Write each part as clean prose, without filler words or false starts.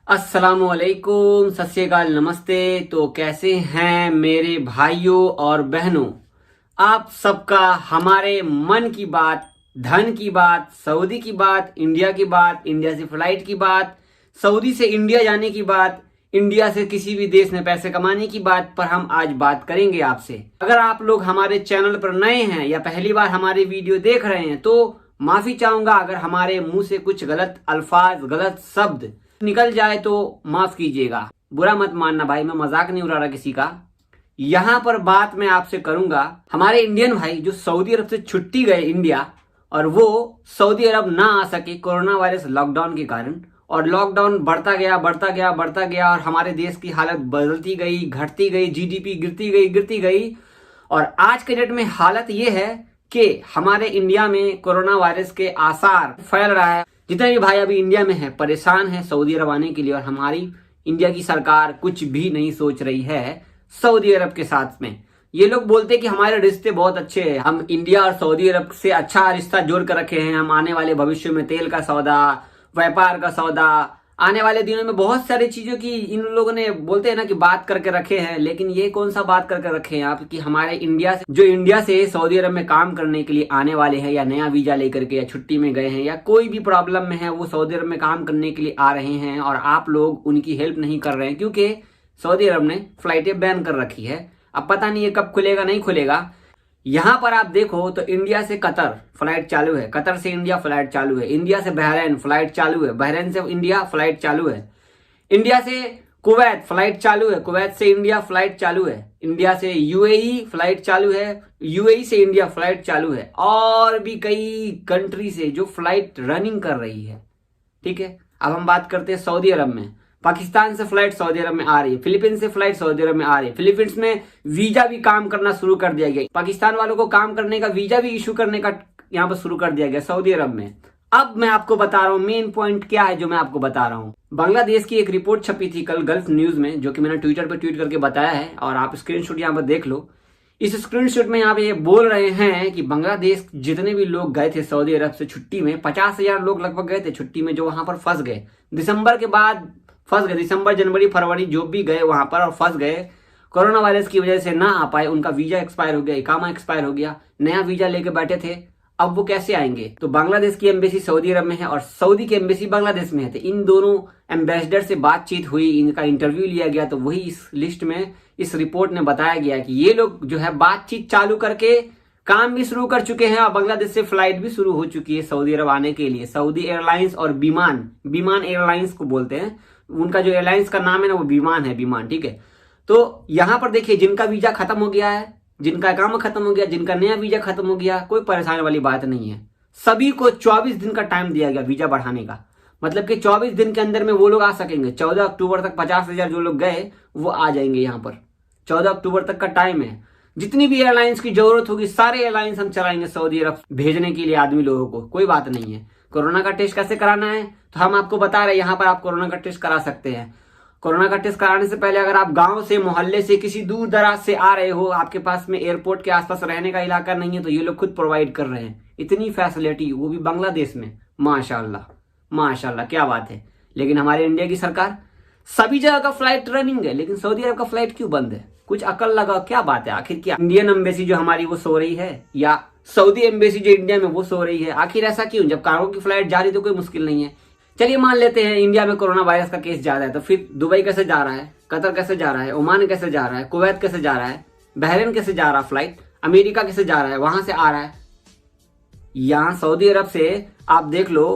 अस्सलामुअलैकुम, सत श्री अकाल, नमस्ते। तो कैसे हैं मेरे भाइयों और बहनों? आप सबका हमारे मन की बात, धन की बात, सऊदी की बात, इंडिया की बात, इंडिया से फ्लाइट की बात, सऊदी से इंडिया जाने की बात, इंडिया से किसी भी देश में पैसे कमाने की बात पर हम आज बात करेंगे आपसे। अगर आप लोग हमारे चैनल पर नए हैं या पहली बार हमारे वीडियो देख रहे हैं तो माफी चाहूंगा अगर हमारे मुंह से कुछ गलत अल्फाज, गलत शब्द निकल जाए तो माफ कीजिएगा, बुरा मत मानना भाई, मैं मजाक नहीं उड़ा रहा किसी का। यहाँ पर बात मैं आपसे करूंगा हमारे इंडियन भाई जो सऊदी अरब से छुट्टी गए इंडिया और वो सऊदी अरब ना आ सके कोरोना वायरस लॉकडाउन के कारण, और लॉकडाउन बढ़ता गया बढ़ता गया बढ़ता गया और हमारे देश की हालत बदलती गई, घटती गई, जीडीपी गिरती गई। और आज के डेट में हालत ये है कि हमारे इंडिया में कोरोना वायरस के आसार फैल रहा है। जितने भी भाई अभी इंडिया में हैं परेशान हैं सऊदी अरब आने के लिए, और हमारी इंडिया की सरकार कुछ भी नहीं सोच रही है सऊदी अरब के साथ में। ये लोग बोलते हैं कि हमारे रिश्ते बहुत अच्छे हैं, हम इंडिया और सऊदी अरब से अच्छा रिश्ता जोड़ कर रखे हैं, हम आने वाले भविष्य में तेल का सौदा, व्यापार का सौदा, आने वाले दिनों में बहुत सारी चीजों की इन लोगों ने बोलते हैं ना कि बात करके रखे हैं। लेकिन ये कौन सा बात करके रखे हैं आप कि हमारे इंडिया से जो इंडिया से सऊदी अरब में काम करने के लिए आने वाले हैं या नया वीजा लेकर के या छुट्टी में गए हैं या कोई भी प्रॉब्लम में है, वो सऊदी अरब में काम करने के लिए आ रहे हैं और आप लोग उनकी हेल्प नहीं कर रहे हैं क्योंकि सऊदी अरब ने फ्लाइटें बैन कर रखी है। अब पता नहीं है कब खुलेगा, नहीं खुलेगा। यहां पर आप देखो तो इंडिया से कतर फ्लाइट चालू है, कतर से इंडिया फ्लाइट चालू है, इंडिया से बहरीन फ्लाइट चालू है, बहरीन से इंडिया फ्लाइट चालू है, इंडिया से कुवैत फ्लाइट चालू है, कुवैत से इंडिया फ्लाइट चालू है, इंडिया से यूएई फ्लाइट चालू है, यूएई से इंडिया फ्लाइट चालू है, और भी कई कंट्री से जो फ्लाइट रनिंग कर रही है। ठीक है, अब हम बात करते हैं सऊदी अरब में। पाकिस्तान से फ्लाइट सऊदी अरब में आ रही है, फिलीपींस से फ्लाइट सऊदी अरब में आ रही है, फिलीपींस में वीजा भी काम करना शुरू कर दिया गया, पाकिस्तान वालों को काम करने का वीजा भी इशू करने का यहाँ पर शुरू कर दिया गया सऊदी अरब में। अब मैं आपको बता रहा हूँ मेन पॉइंट क्या है जो मैं आपको बता रहा हूँ। बांग्लादेश की एक रिपोर्ट छपी थी कल गल्फ न्यूज में, जो कि मैंने ट्विटर पर ट्वीट करके बताया है और आप स्क्रीनशॉट यहाँ पर देख लो। इस स्क्रीनशॉट में यहाँ पे ये बोल रहे हैं कि बांग्लादेश जितने भी लोग गए थे सऊदी अरब से छुट्टी में, 50,000 लोग लगभग गए थे छुट्टी में, जो वहां पर फंस गए दिसंबर के बाद, फंस गए दिसंबर जनवरी फरवरी जो भी गए वहां पर और फंस गए, कोरोना वायरस की वजह से ना आ पाए, उनका वीजा एक्सपायर हो गया, इकामा एक्सपायर हो गया, नया वीजा लेके बैठे थे, अब वो कैसे आएंगे? तो बांग्लादेश की एम्बेसी सऊदी अरब में है और सऊदी की एम्बेसी बांग्लादेश में है, तो इन दोनों एम्बेसडर से बातचीत हुई, इनका इंटरव्यू लिया गया, तो वही इस लिस्ट में इस रिपोर्ट में बताया गया कि ये लोग जो है बातचीत चालू करके काम भी शुरू कर चुके हैं और बांग्लादेश से फ्लाइट भी शुरू हो चुकी है सऊदी अरब आने के लिए। सऊदी एयरलाइंस और विमान एयरलाइंस को बोलते हैं, उनका जो एयरलाइंस का नाम है ना वो विमान है, विमान। ठीक है, तो यहां पर देखिए जिनका वीजा खत्म हो गया है, जिनका काम खत्म हो गया, जिनका नया वीजा खत्म हो गया, कोई परेशानी वाली बात नहीं है। सभी को 24 दिन का टाइम दिया गया वीजा बढ़ाने का, मतलब कि 24 दिन के अंदर में वो लोग आ सकेंगे। 14 अक्टूबर तक 50,000 जो लोग गए वो आ जाएंगे यहाँ पर, 14 अक्टूबर तक का टाइम है। जितनी भी एयरलाइंस की जरूरत होगी सारे एयरलाइंस हम चलाएंगे सऊदी अरब भेजने के लिए आदमी लोगों को, कोई बात नहीं है। कोरोना का टेस्ट कैसे कराना है तो हम आपको बता रहे हैं, यहाँ पर आप कोरोना का टेस्ट करा सकते हैं। कोरोना का टेस्ट कराने से पहले अगर आप गांव से, मोहल्ले से, किसी दूर दराज से आ रहे हो, आपके पास में एयरपोर्ट के आसपास रहने का इलाका नहीं है, तो ये लोग खुद प्रोवाइड कर रहे हैं इतनी फैसिलिटी, वो भी बांग्लादेश में। माशाल्लाह माशाल्लाह, क्या बात है। लेकिन हमारे इंडिया की सरकार सभी जगह का फ्लाइट रनिंग है, लेकिन सऊदी अरब का फ्लाइट क्यों बंद है? कुछ अकल लगाओ, क्या बात है आखिर? क्या इंडियन एम्बेसी जो हमारी वो सो रही है या सऊदी एम्बेसी जो इंडिया में वो सो रही है? आखिर ऐसा क्यों? जब कार्गो की फ्लाइट जा रही तो कोई मुश्किल नहीं है। चलिए मान लेते हैं इंडिया में कोरोना वायरस का केस ज्यादा है, तो फिर दुबई कैसे जा रहा है, कतर कैसे जा रहा है, ओमान कैसे जा रहा है, कुवैत कैसे जा रहा है, बहरीन कैसे जा रहा है फ्लाइट, अमेरिका कैसे जा रहा है, वहां से आ रहा है। यहाँ सऊदी अरब से आप देख लो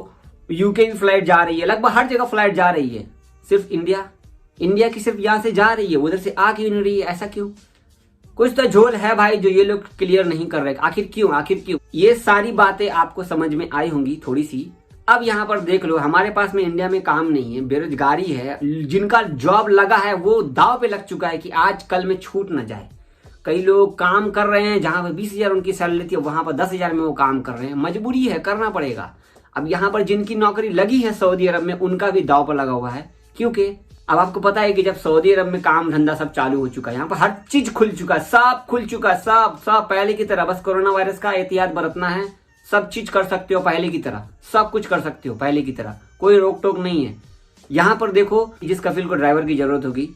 यूके की फ्लाइट जा रही है, लगभग हर जगह फ्लाइट जा रही है। सिर्फ इंडिया की सिर्फ यहाँ से जा रही है, उधर से आ क्यों नहीं रही है? ऐसा क्यों? कुछ तो झोल है भाई जो ये लोग क्लियर नहीं कर रहे। आखिर क्यों? ये सारी बातें आपको समझ में आई होंगी थोड़ी सी। अब यहाँ पर देख लो, हमारे पास में इंडिया में काम नहीं है, बेरोजगारी है, जिनका जॉब लगा है वो दाव पे लग चुका है कि आज कल में छूट ना जाए। कई लोग काम कर रहे हैं जहां पर 20,000 उनकी सैलरी थी, वहां पर 10,000 में वो काम कर रहे हैं, मजबूरी है, करना पड़ेगा। अब यहाँ पर जिनकी नौकरी लगी है सऊदी अरब में, उनका भी दाव पर लगा हुआ है, क्योंकि अब आपको पता है कि जब सऊदी अरब में काम धंधा सब चालू हो चुका है, यहाँ पर हर चीज खुल चुका है, सब खुल चुका है, सब पहले की तरह। बस कोरोना वायरस का एहतियात बरतना है, सब चीज कर सकते हो पहले की तरह, सब कुछ कर सकते हो पहले की तरह, कोई रोक टोक नहीं है। यहाँ पर देखो, जिस कफिल को ड्राइवर की जरूरत होगी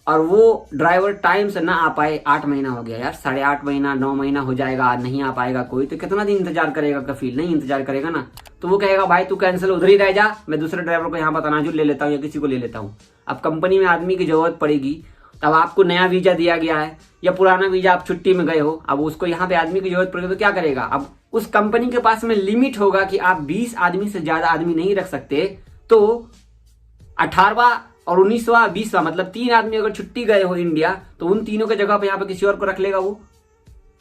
और वो ड्राइवर टाइम से ना आ पाए, 8 महीना हो गया यार, 8.5 महीना 9 महीना हो जाएगा, नहीं आ पाएगा कोई, तो कितना दिन इंतजार करेगा कफिल? नहीं इंतजार करेगा ना, तो वो कहेगा भाई तू कैंसिल, उधर ही रह जा, मैं दूसरे ड्राइवर को यहाँ पर तनाजुर ले लेता हूँ या किसी को ले लेता हूँ। अब कंपनी में आदमी की जरूरत पड़ेगी, तब आपको नया वीजा दिया गया है या पुराना वीजा, आप छुट्टी में गए हो, अब उसको यहाँ पे आदमी की जरूरत पड़ेगी तो क्या करेगा? अब उस कंपनी के पास में लिमिट होगा कि आप 20 आदमी से ज्यादा आदमी नहीं रख सकते, तो 18वां और 19वां 20वां मतलब 3 आदमी अगर छुट्टी गए हो इंडिया, तो उन तीनों के जगह पे यहाँ पे किसी और को रख लेगा वो।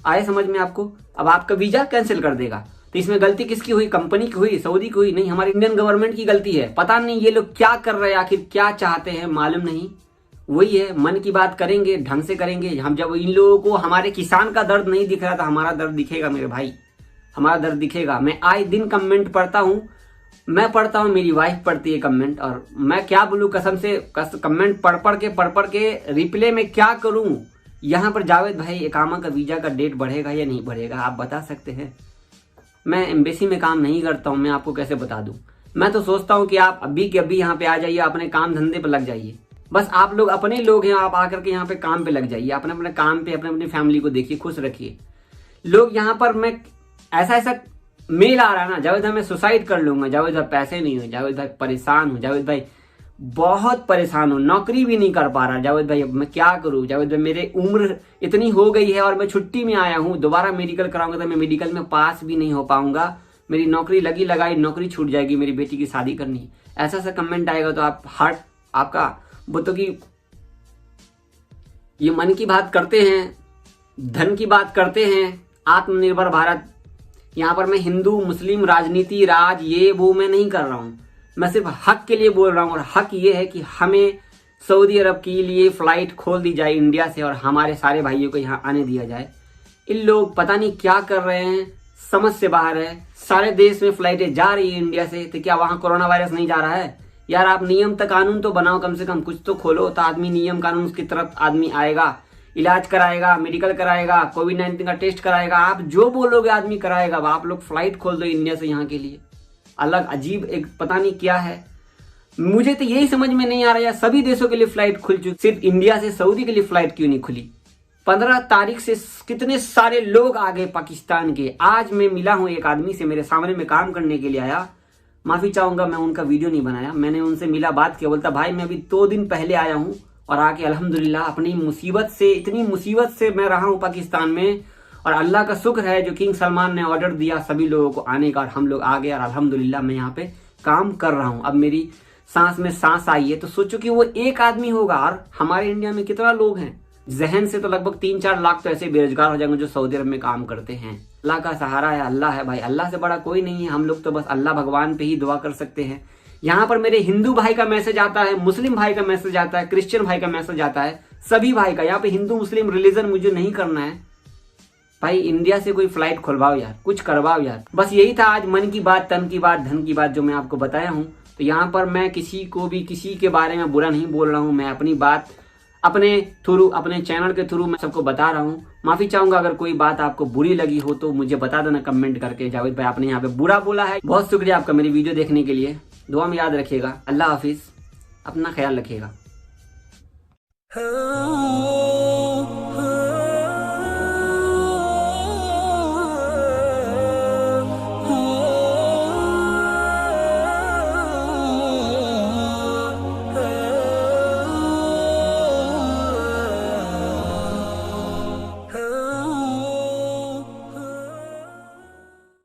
आए समझ में आपको? अब आपका वीजा कैंसिल कर देगा। तो इसमें गलती किसकी हुई? कंपनी की हुई, सऊदी की हुई? नहीं, हमारी इंडियन गवर्नमेंट की गलती है। पता नहीं ये लोग क्या कर रहे हैं, आखिर क्या चाहते हैं मालूम नहीं। वही है, मन की बात करेंगे, ढंग से करेंगे। हम जब इन लोगों को, हमारे किसान का दर्द नहीं दिख रहा था, हमारा दर्द दिखेगा मेरे भाई, हमारा दर्द दिखेगा। मैं आए दिन कमेंट पढ़ता हूँ, मैं पढ़ता हूँ, मेरी वाइफ पढ़ती है कमेंट, और मैं क्या बोलूँ कसम से, कमेंट पढ़ पढ़ के रिप्ले में क्या करूँ। यहाँ पर जावेद भाई इकामा का वीजा का डेट बढ़ेगा या नहीं बढ़ेगा, आप बता सकते हैं? मैं एम्बेसी में काम नहीं करता हूँ, मैं आपको कैसे बता दूँ। मैं तो सोचता हूँ कि आप अभी के अभी यहाँ पे आ जाइए, अपने काम धंधे पर लग जाइए। बस आप लोग अपने लोग हैं, आप आकर के यहाँ पे काम पे लग जाइए, अपने अपने काम पे, अपने अपनी फैमिली को देखिए, खुश रखिए। लोग यहाँ पर, मैं ऐसा मेल आ रहा है ना, जावेद भाई मैं सुसाइड कर लूंगा, जावेद भाई पैसे नहीं हो, जावेद भाई परेशान हूँ, जावेद भाई बहुत परेशान हूँ, नौकरी भी नहीं कर पा रहा, जावेद भाई अब मैं क्या करूँ, जावेद भाई मेरी उम्र इतनी हो गई है और मैं छुट्टी में आया हूँ, दोबारा मेडिकल कराऊंगा तो मैं मेडिकल में पास भी नहीं हो पाऊंगा, मेरी नौकरी लगी लगाई नौकरी छूट जाएगी, मेरी बेटी की शादी करनी है। ऐसा कमेंट आएगा तो आप हार्ट आपका बोतो कि ये मन की बात करते हैं, धन की बात करते हैं, आत्मनिर्भर भारत। यहाँ पर मैं हिंदू मुस्लिम राजनीति राज ये वो मैं नहीं कर रहा हूँ, मैं सिर्फ हक के लिए बोल रहा हूँ। और हक ये है कि हमें सऊदी अरब के लिए फ्लाइट खोल दी जाए इंडिया से और हमारे सारे भाइयों को यहाँ आने दिया जाए। इन लोग पता नहीं क्या कर रहे हैं, समझ से बाहर है। सारे देश में फ्लाइटें जा रही है इंडिया से, तो क्या वहाँ कोरोना वायरस नहीं जा रहा है? यार आप नियम तक कानून तो बनाओ, कम से कम कुछ तो खोलो, तो आदमी नियम कानून की तरफ आदमी आएगा, इलाज कराएगा, मेडिकल कराएगा, कोविड-19 का टेस्ट कराएगा, आप जो बोलोगे आदमी कराएगा। अब आप लोग फ्लाइट खोल दो इंडिया से यहाँ के लिए, अलग अजीब एक पता नहीं क्या है। मुझे तो यही समझ में नहीं आ रहा है, सभी देशों के लिए फ्लाइट खुल चुकी, सिर्फ इंडिया से सऊदी के लिए फ्लाइट क्यों नहीं खुली? 15 तारीख से कितने सारे लोग आ गए पाकिस्तान के। आज मैं मिला हूं एक आदमी से, मेरे सामने में काम करने के लिए आया, माफी चाहूंगा मैं उनका वीडियो नहीं बनाया, मैंने उनसे मिला, बात किया, बोलता भाई मैं अभी 2 दिन पहले आया हूं और आके अल्हम्दुलिल्लाह अपनी मुसीबत से, इतनी मुसीबत से मैं रहा हूं पाकिस्तान में, और अल्लाह का शुक्र है जो किंग सलमान ने ऑर्डर दिया सभी लोगों को आने का और हम लोग आ गए और अल्हम्दुलिल्लाह मैं यहाँ पे काम कर रहा हूँ। अब मेरी सांस में सांस आई है, तो सोचो कि वो एक आदमी होगा और हमारे इंडिया में कितना लोग हैं। जहन से तो लगभग 3-4 लाख तो ऐसे बेरोजगार हो जाएंगे जो सऊदी अरब में काम करते हैं। अल्लाह का सहारा है, अल्लाह है भाई, अल्लाह से बड़ा कोई नहीं है। हम लोग तो बस अल्लाह भगवान पे ही दुआ कर सकते हैं। यहाँ पर मेरे हिंदू भाई का मैसेज आता है, मुस्लिम भाई का मैसेज आता है, क्रिश्चियन भाई का मैसेज आता है, सभी भाई का। यहाँ पे हिंदू मुस्लिम रिलीजन मुझे नहीं करना है भाई। इंडिया से कोई फ्लाइट खुलवाओ यार, कुछ करवाओ यार। बस यही था आज मन की बात, तन की बात, धन की बात जो मैं आपको बताया हूँ। तो यहाँ पर मैं किसी को भी किसी के बारे में बुरा नहीं बोल रहा हूँ, मैं अपनी बात अपने थ्रू, अपने चैनल के थ्रू मैं सबको बता रहा हूँ। माफी चाहूंगा अगर कोई बात आपको बुरी लगी हो तो मुझे बता देना कमेंट करके, जावेद भाई आपने यहाँ पे बुरा बोला है। बहुत शुक्रिया आपका मेरी वीडियो देखने के लिए, दुआ में याद रखिएगा। अल्लाह हाफिज, अपना ख्याल रखिएगा।